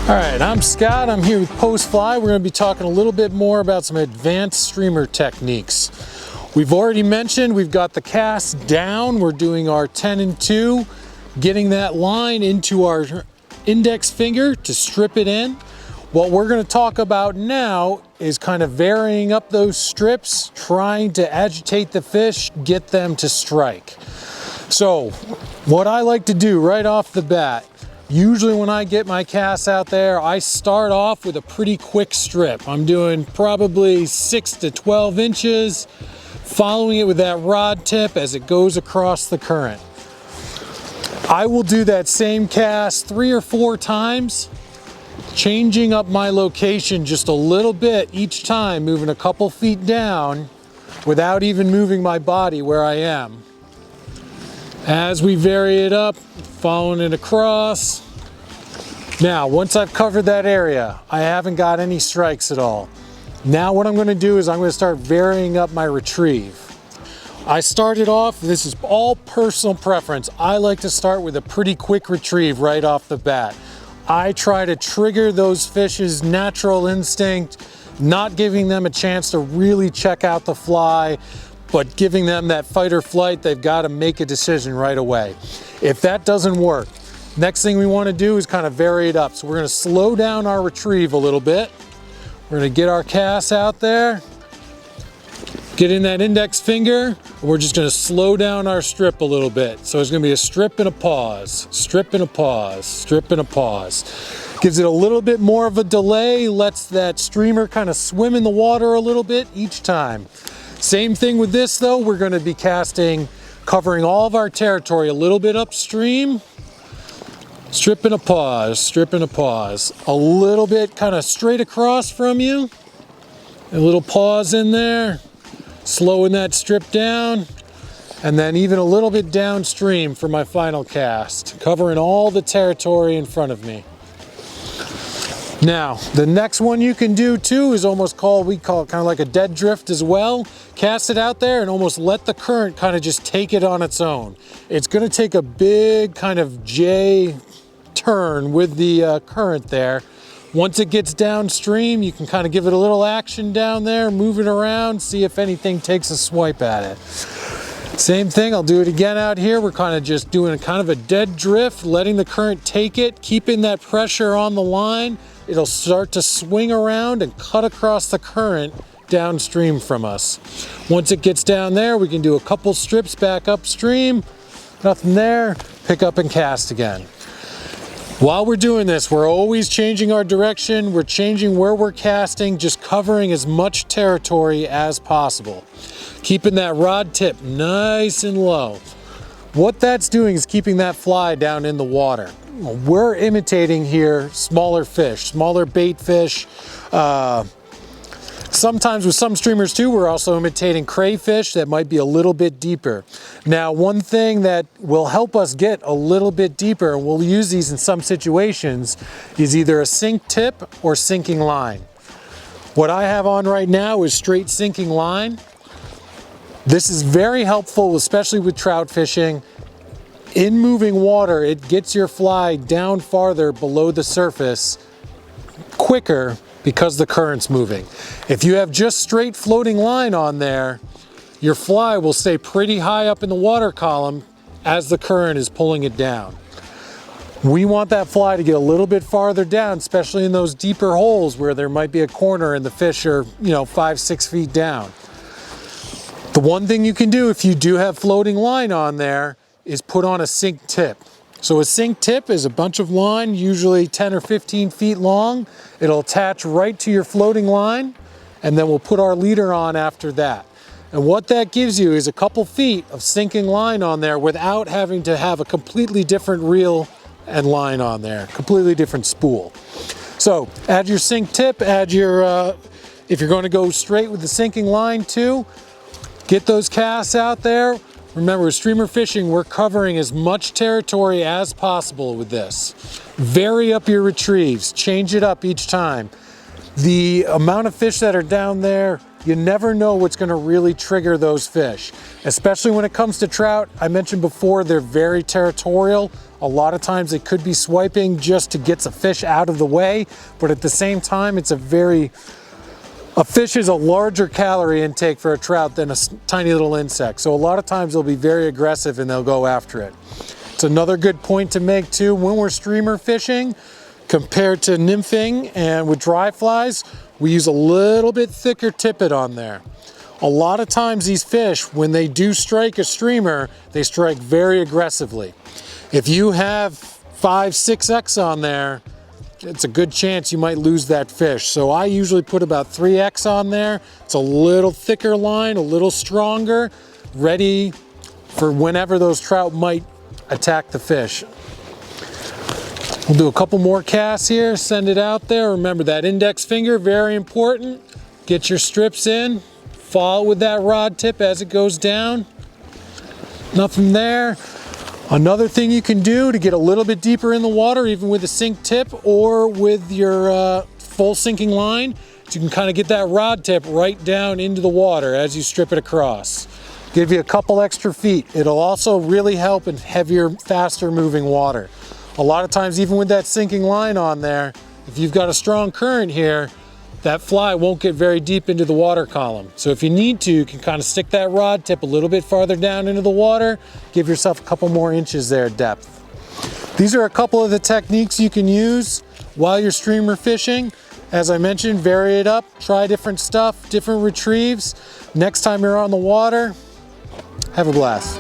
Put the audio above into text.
All right, I'm Scott. I'm here with Post Fly. We're going to be talking a little bit more about some advanced streamer techniques. We've already mentioned we've got the cast down. We're doing our 10 and 2, getting that line into our index finger to strip it in. What we're going to talk about now is kind of varying up those strips, trying to agitate the fish, get them to strike. So what I like to do right off the bat, usually when I get my casts out there, I start off with a pretty quick strip. I'm doing probably 6 to 12 inches, following it with that rod tip as it goes across the current. I will do that same cast 3 or 4 times, changing up my location just a little bit each time, moving a couple feet down without even moving my body where I am. As we vary it up, following it across. Now, once I've covered that area, I haven't got any strikes at all. Now what I'm going to do is I'm going to start varying up my retrieve. I started off, this is all personal preference, I like to start with a pretty quick retrieve right off the bat. I try to trigger those fish's natural instinct, not giving them a chance to really check out the fly, but giving them that fight or flight. They've got to make a decision right away. If that doesn't work, next thing we want to do is kind of vary it up. So we're going to slow down our retrieve a little bit. We're going to get our cast out there, get in that index finger, and we're just going to slow down our strip a little bit. So it's going to be a strip and a pause, strip and a pause, strip and a pause. Gives it a little bit more of a delay, lets that streamer kind of swim in the water a little bit each time. Same thing with this though, we're going to be casting, covering all of our territory a little bit upstream. Strip and a pause, strip and a pause. A little bit kind of straight across from you. A little pause in there. Slowing that strip down. And then even a little bit downstream for my final cast. Covering all the territory in front of me. Now, the next one you can do too is almost we call it kind of like a dead drift as well. Cast it out there and almost let the current kind of just take it on its own. It's going to take a big kind of J turn with the current there. Once it gets downstream, you can kind of give it a little action down there, move it around, see if anything takes a swipe at it. Same thing, I'll do it again out here. We're kind of just doing a kind of a dead drift, letting the current take it, keeping that pressure on the line. It'll start to swing around and cut across the current downstream from us. Once it gets down there, we can do a couple strips back upstream. Nothing there, pick up and cast again. While we're doing this, we're always changing our direction. We're changing where we're casting, just covering as much territory as possible. Keeping that rod tip nice and low. What that's doing is keeping that fly down in the water. We're imitating here smaller fish, smaller bait fish. Sometimes with some streamers too, we're also imitating crayfish that might be a little bit deeper. Now, one thing that will help us get a little bit deeper, and we'll use these in some situations, is either a sink tip or sinking line. What I have on right now is straight sinking line. This is very helpful, especially with trout fishing. In moving water, it gets your fly down farther below the surface quicker because the current's moving. If you have just straight floating line on there, your fly will stay pretty high up in the water column as the current is pulling it down. We want that fly to get a little bit farther down, especially in those deeper holes where there might be a corner and the fish are, 5-6 feet down. The one thing you can do if you do have floating line on there is put on a sink tip. So a sink tip is a bunch of line, usually 10 or 15 feet long. It'll attach right to your floating line, and then we'll put our leader on after that. And what that gives you is a couple feet of sinking line on there without having to have a completely different reel and line on there, completely different spool. So add your sink tip, add your, if you're going to go straight with the sinking line too, get those casts out there. Remember, with streamer fishing, we're covering as much territory as possible with this. Vary up your retrieves, change it up each time. The amount of fish that are down there you never know what's going to really trigger those fish. Especially when it comes to trout, I mentioned before, they're very territorial. A lot of times they could be swiping just to get the fish out of the way, but at the same time, a fish is a larger calorie intake for a trout than a tiny little insect. So a lot of times they'll be very aggressive and they'll go after it. It's another good point to make too, when we're streamer fishing, compared to nymphing and with dry flies, we use a little bit thicker tippet on there. A lot of times these fish, when they do strike a streamer, they strike very aggressively. If you have 5, 6X on there, it's a good chance you might lose that fish. So I usually put about 3X on there. It's a little thicker line, a little stronger, ready for whenever those trout might attack the fish. We'll do a couple more casts here, send it out there. Remember that index finger, very important. Get your strips in, follow with that rod tip as it goes down. Nothing there. Another thing you can do to get a little bit deeper in the water, even with a sink tip or with your full sinking line, is you can kind of get that rod tip right down into the water as you strip it across. Give you a couple extra feet. It'll also really help in heavier, faster moving water. A lot of times, even with that sinking line on there, if you've got a strong current here, that fly won't get very deep into the water column. So if you need to, you can kind of stick that rod tip a little bit farther down into the water, give yourself a couple more inches there depth. These are a couple of the techniques you can use while you're streamer fishing. As I mentioned, vary it up, try different stuff, different retrieves. Next time you're on the water, have a blast.